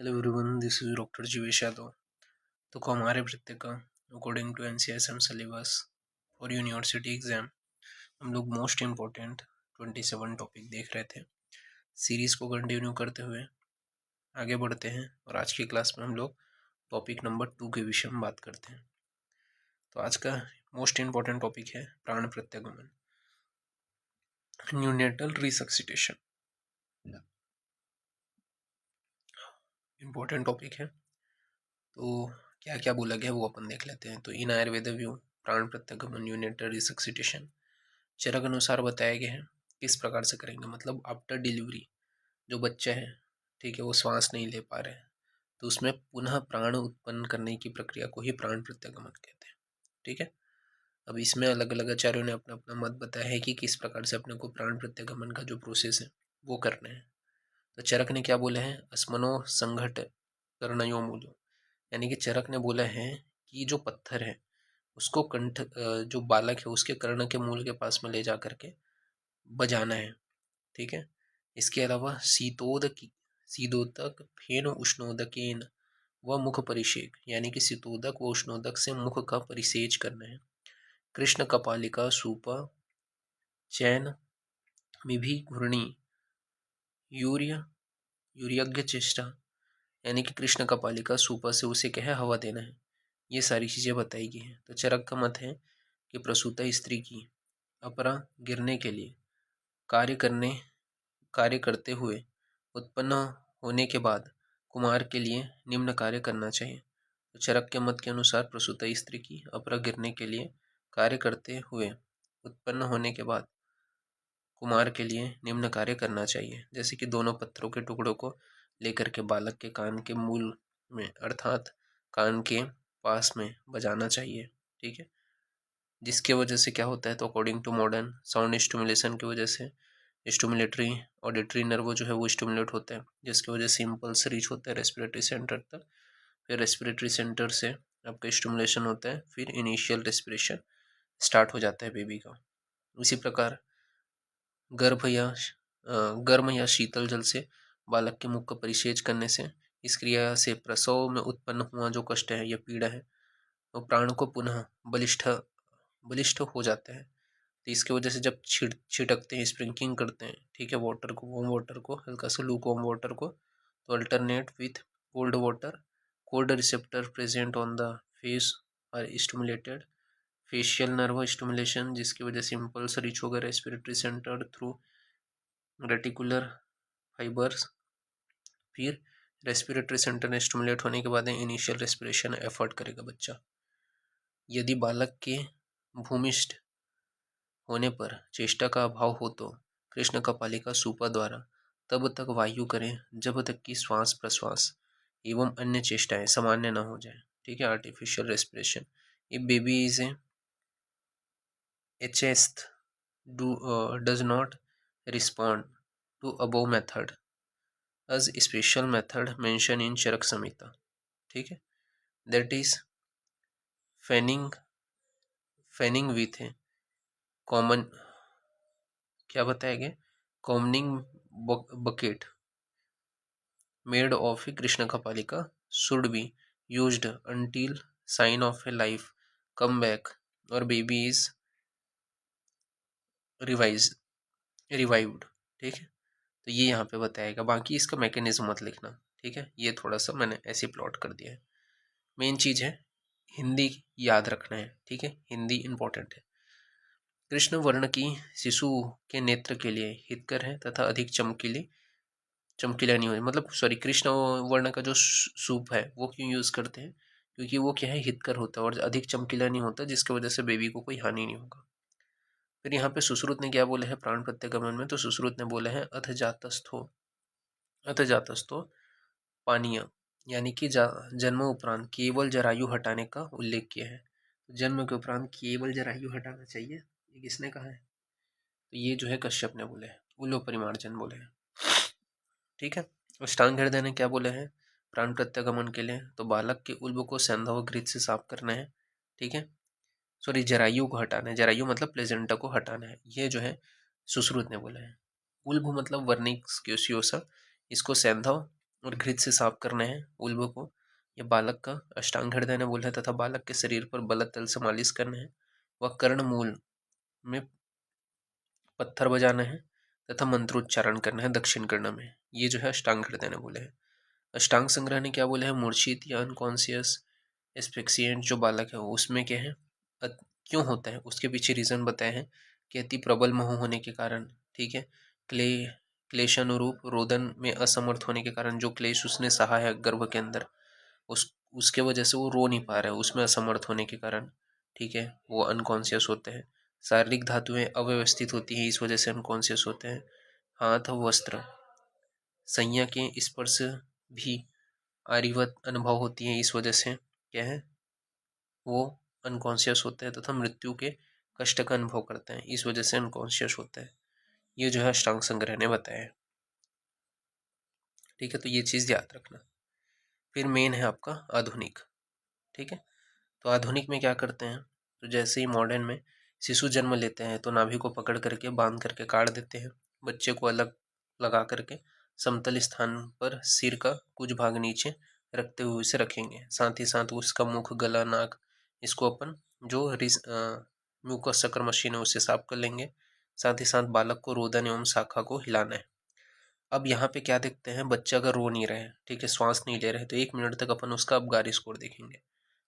Hello everyone, this is Dr. Jivesh Yadav. तो हमारे प्रत्येक अकॉर्डिंग टू NCSM सिलेबस और यूनिवर्सिटी एग्ज़ाम हम लोग मोस्ट इम्पोर्टेंट 27 टॉपिक देख रहे थे। सीरीज़ को कंटिन्यू करते हुए आगे बढ़ते हैं और आज की क्लास में हम लोग टॉपिक नंबर 2 के विषय में बात करते हैं। तो आज का मोस्ट इम्पोर्टेंट टॉपिक है प्राण प्रत्यागमन, न्यूनेटल रिसक्सिटेशन। इम्पोर्टेंट टॉपिक है, तो क्या क्या बोला गया वो अपन देख लेते हैं। तो इन आयुर्वेद व्यू प्राण प्रत्यागमन यूनिटरी रिसक्सिटेशन चरक अनुसार बताया गया है किस प्रकार से करेंगे। मतलब आफ्टर डिलीवरी जो बच्चा है, ठीक है, वो श्वास नहीं ले पा रहे हैं, तो उसमें पुनः प्राण उत्पन्न करने की प्रक्रिया को ही प्राण प्रत्यागमन कहते हैं। ठीक है, अब इसमें अलग अलग आचार्यों ने अपना अपना मत बताया है कि किस प्रकार से अपने को प्राण प्रत्यागमन का जो प्रोसेस है वो करना है। तो चरक ने क्या बोला है, अस्मनो संघट कर्णयो मूलो, यानी कि चरक ने बोला है कि जो पत्थर है उसको कंठ जो बालक है उसके कर्ण के मूल के पास में ले जा करके बजाना है। ठीक है, इसके अलावा शीतोदक फेन उष्णोदकेन व मुख परिषेक, यानी कि शीतोदक व उष्णोदक से मुख का परिसेच करना है। कृष्ण कपालिका सूपा चैन मिभी घूर्णी यूर्यज्ञ चेष्टा, यानी कि कृष्ण कपालिका सूपा से उसे क्या है, हवा देना है। ये सारी चीज़ें बताई गई हैं। तो चरक का मत है कि प्रसूता स्त्री की अपरा गिरने के लिए कार्य करते हुए उत्पन्न होने के बाद कुमार के लिए निम्न कार्य करना चाहिए। तो चरक के मत के अनुसार प्रसूता स्त्री की अपरा गिरने के लिए कार्य करते हुए उत्पन्न होने के बाद कुमार के लिए निम्न कार्य करना चाहिए, जैसे कि दोनों पत्थरों के टुकड़ों को लेकर के बालक के कान के मूल में अर्थात कान के पास में बजाना चाहिए। ठीक है, जिसके वजह से क्या होता है, तो according to modern sound stimulation की वजह से स्टिमुलेटरी ऑडिटरी नर्व जो है वो स्टिमुलेट होता है, जिसकी वजह से इम्पल्स रीच होता है रेस्पिरेटरी सेंटर तक। फिर रेस्पिरेटरी सेंटर से आपका स्टिमुलेशन होता है, फिर इनिशियल रेस्पिरेशन स्टार्ट हो जाता है बेबी का। इसी प्रकार गर्म या शीतल जल से बालक के मुख का परिसेच करने से इस क्रिया से प्रसव में उत्पन्न हुआ जो कष्ट है या पीड़ा है वो प्राण को पुनः बलिष्ठ बलिष्ठ हो जाता है। तो इसकी वजह से जब छिड़कते हैं, स्प्रिंकलिंग करते हैं, ठीक है, वाटर को, वार्म वाटर को, हल्का सा लूक वार्म वाटर को, तो alternate with cold water, cold receptor present on the face are stimulated, facial nerve stimulation, जिसकी वजह से इम्पल्स रीच होगा respiratory centre through reticular fibres. फिर रेस्पिरेटरी सेंटर में स्टिमुलेट होने के बाद इनिशियल रेस्पिरेशन एफर्ट करेगा बच्चा। यदि बालक के भूमिष्ठ होने पर चेष्टा का अभाव हो तो कृष्ण कपालिका सूपा द्वारा तब तक वायु करें जब तक कि श्वास प्रश्वास एवं अन्य चेष्टाएं सामान्य न हो जाए। ठीक है, artificial respiration if baby is एचेस्ट does not respond to above method as special method mentioned in Charaka Samhita. ठीक है, that is fanning with common, क्या बताया गया, कॉमनिंग bucket made of a Krishna kapalika should be used until sign of a life come back और baby is revived. ठीक है, तो ये यहाँ पे बताएगा, बाकी इसका मैकेनिज्म मत लिखना। ठीक है, ये थोड़ा सा मैंने ऐसे प्लॉट कर दिया है। मेन चीज़ है हिंदी याद रखना है। ठीक है, हिंदी इंपॉर्टेंट है। कृष्ण वर्ण की शिशु के नेत्र के लिए हितकर है तथा अधिक चमकीला नहीं हो, मतलब सॉरी, कृष्ण वर्ण का जो सूप है वो क्यों यूज़ करते हैं, क्योंकि वो क्या है, हितकर होता है और अधिक चमकीला नहीं होता, जिसकी वजह से बेबी को कोई हानि नहीं होगा। फिर यहाँ पे सुश्रुत ने क्या बोला है प्राण प्रत्यागमन में, तो सुश्रुत ने बोला है अथ जातस्थो पानीय, यानी कि जन्म उपरांत केवल जरायु हटाने का उल्लेख किया है। जन्म के उपरांत केवल जरायु हटाना चाहिए, ये किसने कहा है, तो ये जो है कश्यप ने बोले हैं, उल्लो परिमार्जन बोले हैं। ठीक है, अष्टांग हृदय ने क्या बोले हैं प्राण प्रत्यागमन के लिए, तो बालक के उल्ब को सेंधा घृत से साफ करना है। ठीक है, सॉरी, जरायु को हटाना है, जरायु मतलब प्लेजेंटा को हटाना है, ये जो है सुश्रुत ने बोला है। उल्ब मतलब वर्निक्स क्योसियोसा, इसको सेंधव और घृत से साफ करना है उल्ब को या बालक का। अष्टांग हृदय ने बोला है तथा बालक के शरीर पर बलत तल से मालिश करना है। वह कर्ण मूल में पत्थर बजाना है तथा मंत्रोच्चारण करना है दक्षिण कर्ण में। ये जो है अष्टांग हृदय ने बोले हैं। अष्टांग संग्रह ने क्या बोला है, मूर्छित या अनकॉन्सियस एस्फिक्सिएंट जो बालक है उसमें क्या है, क्यों होता है उसके पीछे रीजन बताए हैं कि अति प्रबल मोह होने के कारण, ठीक है, क्ले क्लेश अनुरूप रोदन में असमर्थ होने के कारण, जो क्लेश उसने सहा है गर्भ के अंदर उसके वजह से वो रो नहीं पा रहा है, उसमें असमर्थ होने के कारण, ठीक है, वो अनकॉन्शियस होते हैं। शारीरिक धातुएं अव्यवस्थित होती हैं, इस वजह से अनकॉन्शियस होते हैं। हाथ वस्त्र संज्ञा के स्पर्श भी आरिवत अनुभव होती है, इस वजह से क्या है वो अनकॉन्शियस होते हैं तथा मृत्यु के कष्ट का अनुभव करते हैं, इस वजह से अनकॉन्शियस होते हैं। ये जो है अष्टांग संग्रह ने बताया है। ठीक है, तो ये चीज़ याद रखना। फिर मेन है आपका आधुनिक। ठीक है, तो आधुनिक में क्या करते हैं, तो जैसे ही मॉडर्न में शिशु जन्म लेते हैं तो नाभि को पकड़ करके बांध करके काट देते हैं, बच्चे को अलग लगा करके समतल स्थान पर सिर का कुछ भाग नीचे रखते हुए उसे रखेंगे। साथ ही साथ उसका मुख, गला, नाक, इसको अपन जो म्यूकस सकर मशीन है उससे साफ कर लेंगे। साथ ही साथ बालक को रोदन एवं शाखा को हिलाना है। अब यहाँ पे क्या देखते हैं, बच्चा अगर रो नहीं रहे हैं, ठीक है, श्वास नहीं ले रहे हैं, तो 1 मिनट तक अपन उसका अबगारी स्कोर देखेंगे।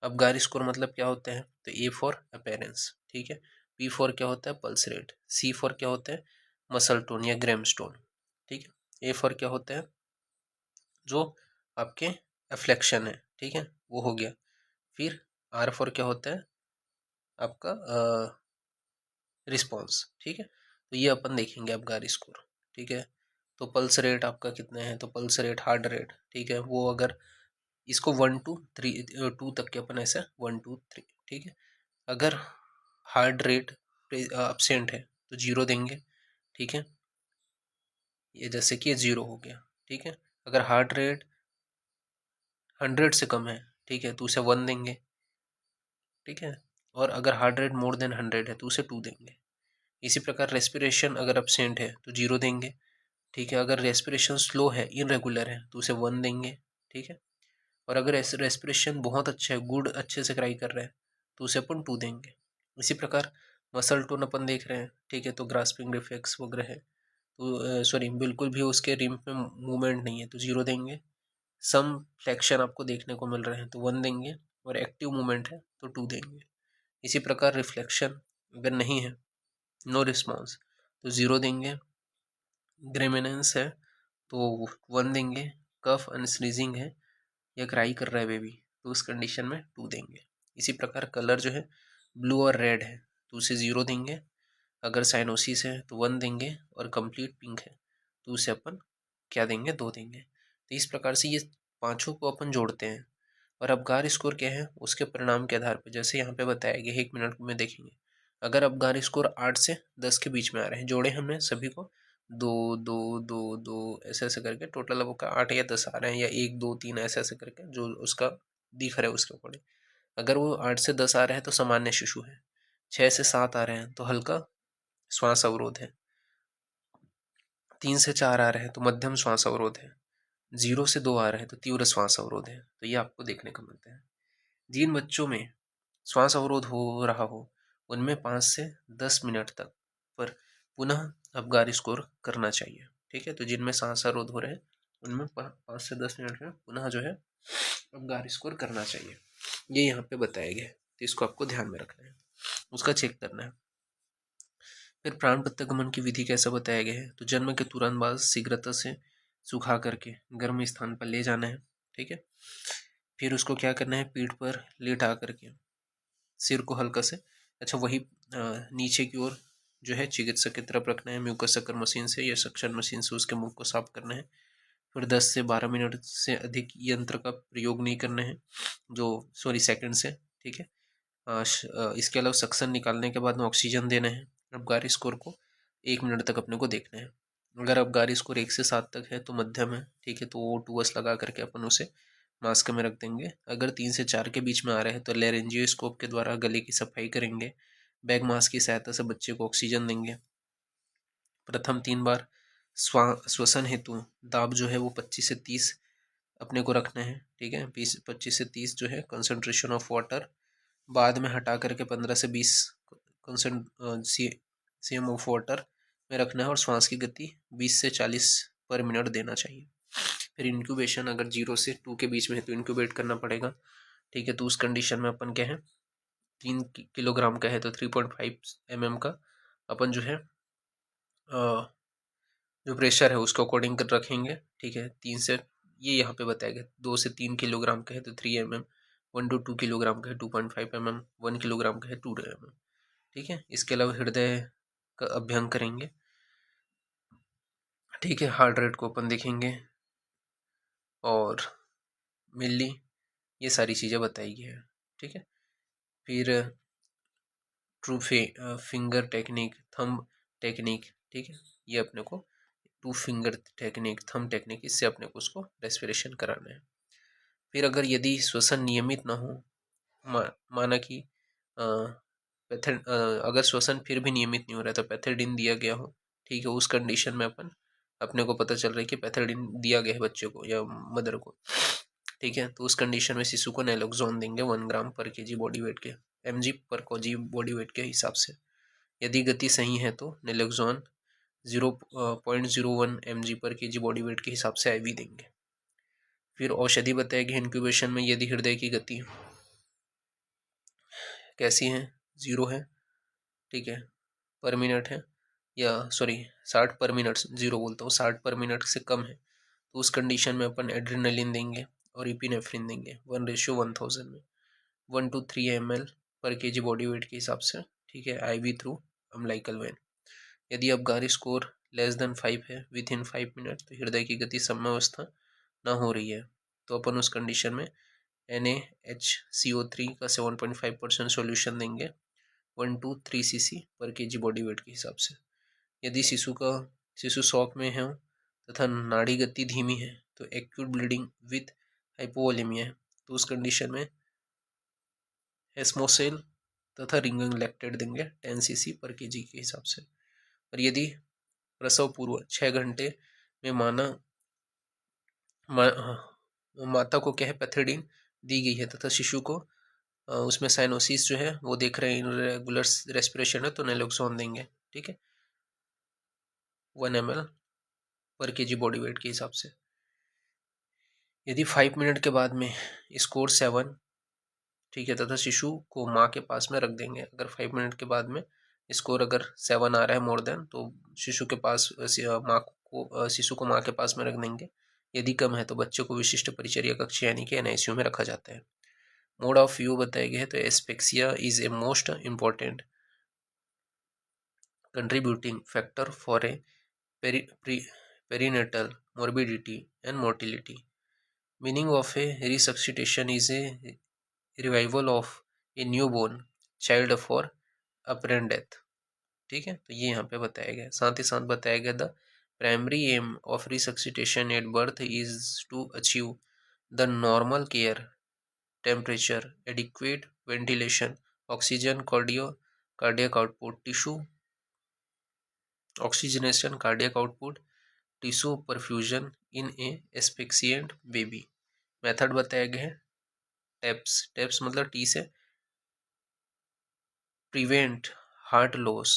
अबगारी स्कोर मतलब क्या होता है, तो ए फॉर अपेरेंस, ठीक है, पी फॉर क्या होता है, पल्स रेट, सी फॉर क्या होता है, मसल टोन या ग्रेम स्टोन, ठीक है, ए फॉर क्या होता है, जो आपके एफ्लेक्शन है, ठीक है, वो हो गया। फिर आर फॉर क्या होता है, आपका रिस्पॉन्स, ठीक है, तो ये अपन देखेंगे अबगारी स्कोर, ठीक है। तो पल्स रेट आपका कितने हैं, तो पल्स रेट, हार्ट रेट, ठीक है, वो अगर इसको 1 to 3 2 तक के अपन ऐसा 1 2 3, ठीक है। अगर हार्ट रेट अपसेंट है तो 0 देंगे, ठीक है, ये जैसे कि ये 0 हो गया, ठीक है। अगर हार्ट रेट 100 से कम है, ठीक है, तो उसे 1 देंगे, ठीक है। और अगर हार्ट रेट मोर देन 100 है तो उसे 2 देंगे। इसी प्रकार रेस्पिरेशन अगर अपसेंट है तो 0 देंगे, ठीक है। अगर रेस्पिरेशन स्लो है, इनरेगुलर है, तो उसे 1 देंगे, ठीक है। और अगर रेस्पिरेशन बहुत अच्छा है, गुड, अच्छे से क्राई कर रहा है, तो उसे अपन 2 देंगे। इसी प्रकार मसल टोन अपन देख रहे हैं, ठीक है, तो ग्रास्पिंग रिफ्लेक्स वगैरह है, तो सॉरी बिल्कुल भी उसके रिम में मूवमेंट नहीं है तो 0 देंगे। सम फ्लैक्शन आपको देखने को मिल रहे हैं तो 1 देंगे, और एक्टिव मूवमेंट है तो 2 देंगे। इसी प्रकार रिफ्लेक्शन अगर नहीं है, नो रिस्पॉन्स, तो 0 देंगे। ग्रेमिनेंस है तो 1 देंगे। कफ अनस्नीजिंग है या क्राई कर रहा है बेबी, तो उस कंडीशन में 2 देंगे। इसी प्रकार कलर जो है ब्लू और रेड है तो उसे 0 देंगे। अगर साइनोसिस है तो 1 देंगे, और कंप्लीट पिंक है तो उसे अपन क्या देंगे, 2 देंगे। तो इस प्रकार से ये पांचों को अपन जोड़ते हैं। और अबगार स्कोर क्या है, उसके परिणाम के आधार पर जैसे यहाँ पे बताया गया 1 मिनट में देखेंगे। अगर अबगार स्कोर 8 से 10 के बीच में आ रहे हैं, जोड़े हमने सभी को, 2 2 2 2 ऐसे ऐसे करके टोटल अब का 8 या 10 आ रहे हैं, या 1 2 3 ऐसे ऐसे करके जो उसका दिख रहा है उसके अकॉर्डिंग। अगर वो 8 से 10 आ रहे हैं तो सामान्य शिशु है, 6 से 7 आ रहे हैं तो हल्का श्वास अवरोध है, 3 से 4 आ रहे हैं तो मध्यम श्वास अवरोध है, 0 से 2 आ रहे हैं तो तीव्र श्वास अवरोध है। तो ये आपको देखने को मिलता है। जिन बच्चों में श्वास अवरोध हो रहा हो उनमें 5 से 10 मिनट तक पर पुनः अबगार स्कोर करना चाहिए, ठीक है। तो जिनमें सांस अवरोध हो रहे हैं उनमें 5 से 10 मिनट में पुनः जो है अबगार स्कोर करना चाहिए। ये यहाँ पे बताया गया है, तो इसको आपको ध्यान में रखना है, उसका चेक करना है। फिर प्राण प्रत्यागमन की विधि कैसे बताया गया है, तो जन्म के तुरंत बाद शीघ्रता से सुखा करके गर्म स्थान पर ले जाना है, ठीक है। फिर उसको क्या करना है, पीठ पर लेटा करके सिर को हल्का से, अच्छा वही नीचे की ओर जो है चिकित्सक की तरफ रखना है, म्यूकस सकर मशीन से या सक्शन मशीन से उसके मुख को साफ करना है। फिर 10 से 12 मिनट से अधिक यंत्र का प्रयोग नहीं करना है, जो सॉरी सेकंड से, ठीक है। इसके अलावा सक्शन निकालने के बाद में ऑक्सीजन देना है। अबगारी स्कोर को 1 मिनट तक अपने को देखना है। अगर अबगारी स्कोर 1 से 7 तक है तो मध्यम है, ठीक है, तो O2S लगा करके अपन उसे मास्क में रख देंगे। अगर 3 से 4 के बीच में आ रहे हैं तो लेरेंजियोस्कोप के द्वारा गले की सफाई करेंगे। बैग मास्क की सहायता से बच्चे को ऑक्सीजन देंगे। प्रथम 3 बार श्वसन हेतु दाब जो है वो 25 से 30 अपने को रखना है, ठीक है। 25 से 30 जो है कंसंट्रेशन ऑफ वाटर, बाद में हटा करके 15 से 20 सीएम ऑफ वाटर में रखना है, और श्वास की गति 20 से 40 पर मिनट देना चाहिए। फिर इंक्यूबेशन अगर 0 से 2 के बीच में है तो इंक्यूबेट करना पड़ेगा, ठीक है। तो उस कंडीशन में अपन क्या है, 3 किलोग्राम का है तो 3.5 mm का अपन जो है जो प्रेशर है उसको अकॉर्डिंग कर रखेंगे, ठीक है। 3 से, ये यहाँ पे बताया गया 2 से 3 किलोग्राम का है तो 3 mm, 1 to 2 किलोग्राम का है 2.5 mm, 1 किलोग्राम का है 2 mm, ठीक है। इसके अलावा हृदय का अभ्यंग करेंगे, ठीक है। हार्ट रेट को अपन देखेंगे और मिली, ये सारी चीज़ें बताई गई है, ठीक है। फिर true finger technique, thumb technique, ठीक है। ये अपने को two finger technique, thumb technique, इससे अपने को उसको रेस्पिरेशन कराना है। फिर अगर यदि श्वसन नियमित ना हो, माना कि अगर श्वसन फिर भी नियमित नहीं हो रहा है तो पैथेडिन दिया गया हो, ठीक है। उस कंडीशन में अपने को पता चल रहा है कि पैथेडिन दिया गया है बच्चे को या मदर को, ठीक है। तो उस कंडीशन में शिशु को नैलोक्सोन देंगे 1 ग्राम पर केजी बॉडी वेट के, mg पर केजी बॉडी वेट के हिसाब से। यदि गति सही है तो नैलोक्सोन 0.01 mg पर केजी बॉडी वेट के हिसाब से IV देंगे। फिर औषधि बताएगी इंक्यूबेशन में, यदि हृदय की गति कैसी है, 0 है, ठीक है, पर मिनट है, या सॉरी 60 पर मिनट, 0 बोलता हूँ, 60 पर मिनट से कम है, तो उस कंडीशन में अपन एड्रेनलिन देंगे और इपिनेफ्रिन देंगे 1:1000 में, 1 to 3 ml पर केजी बॉडी वेट के हिसाब से, ठीक है, IV थ्रू अम्लाइकल वेन। यदि अबगारी स्कोर लेस देन 5 है विद इन 5 मिनट, तो हृदय की गति साम्यावस्था ना हो रही है, तो अपन उस कंडीशन में NaHCO3 का 7.5% सोल्यूशन देंगे 1 to 3 cc पर केजी बॉडी वेट के हिसाब से। यदि शिशु शॉक में है तथा नाड़ी गति धीमी है तो एक्यूट ब्लीडिंग विथ हाइपोवोलेमिया है, तो उस कंडीशन में एस्मोसेल तथा रिंगिंग लैक्टेट देंगे 10 cc पर केजी के हिसाब से। और यदि प्रसव पूर्व 6 घंटे में माता को क्या है, पैथेडिन दी गई है तथा शिशु को उसमें साइनोसिस जो है वो देख रहे हैं, इरेगुलर रेस्पिरेशन है, तो नैलोक्सोन देंगे, ठीक है, 1 ml पर केजी बॉडी वेट के हिसाब से। यदि 5 मिनट के बाद में स्कोर 7, ठीक है, तथा शिशु को माँ के पास में रख देंगे। अगर 5 मिनट के बाद में स्कोर अगर 7 आ रहा है मोर देन, तो शिशु के पास शिशु को माँ के पास में रख देंगे। यदि कम है तो बच्चे को विशिष्ट परिचर्या कक्ष यानी कि NICU में रखा जाता है। मोड ऑफ व्यू बताए गए हैं, तो asphyxia is a most important contributing factor for a perinatal morbidity and mortality. Meaning of a resuscitation is a revival of a newborn child for apparent death, ठीक है। तो ये यहाँ पे बताया गया, साथ ही साथ बताया गया the primary aim of resuscitation at birth is to achieve the normal care temperature adequate ventilation oxygen cardiac output tissue oxygenation cardiac output tissue perfusion in a asphyxiant baby. Method बताया गया है टेप्स मतलब टी से prevent heart loss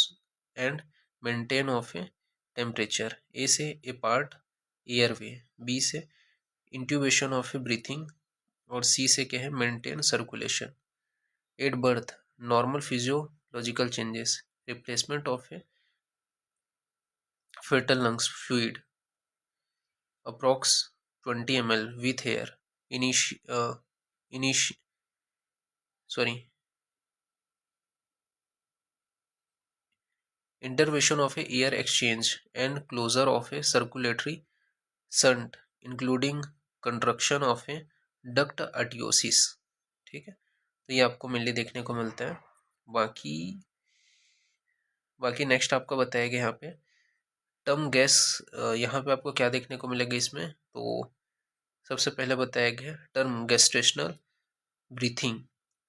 and maintain of a temperature, A से a part airway, B से intubation of a breathing, और C से क्या है maintain circulation. At birth normal physiological changes, replacement of A fetal lungs fluid approx 20 ml with air initi sorry intervention of a air exchange and closure of a circulatory shunt including construction of a duct arteriosus, ठीक है। तो ये आपको mainly देखने को मिलता है। बाकी नेक्स्ट आपका बताया गया यहाँ पे टर्म गैस, यहाँ पे आपको क्या देखने को मिलेगा इसमें, तो सबसे पहले बताया गया term gestational breathing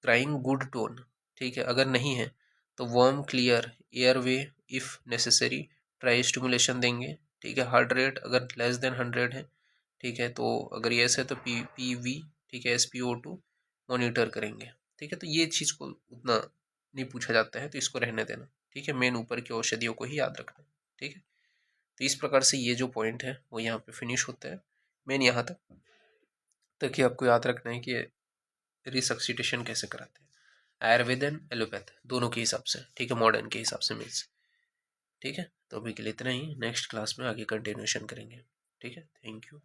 crying good tone, ठीक है। अगर नहीं है तो warm clear airway if necessary try stimulation देंगे, ठीक है। हार्ट रेट अगर लेस देन 100 है, ठीक है। तो अगर ये ऐसे है तो PPV, ठीक है, SpO2 मॉनिटर करेंगे, ठीक है। तो ये चीज़ को उतना नहीं पूछा जाता है, तो इसको रहने देना, ठीक है। मेन ऊपर की औषधियों को ही याद रखना, ठीक है। तो इस प्रकार से ये जो पॉइंट है वो यहाँ पे फिनिश होता है। मेन यहाँ तक कि आपको याद रखना है कि रिसक्सिटेशन कैसे कराते हैं आयुर्वेद एंड एलोपैथ दोनों के हिसाब से, ठीक है, मॉडर्न के हिसाब से मीन्स, ठीक है। तो अभी के लिए इतना ही, नेक्स्ट क्लास में आगे कंटिन्यूशन करेंगे, ठीक है। Thank you.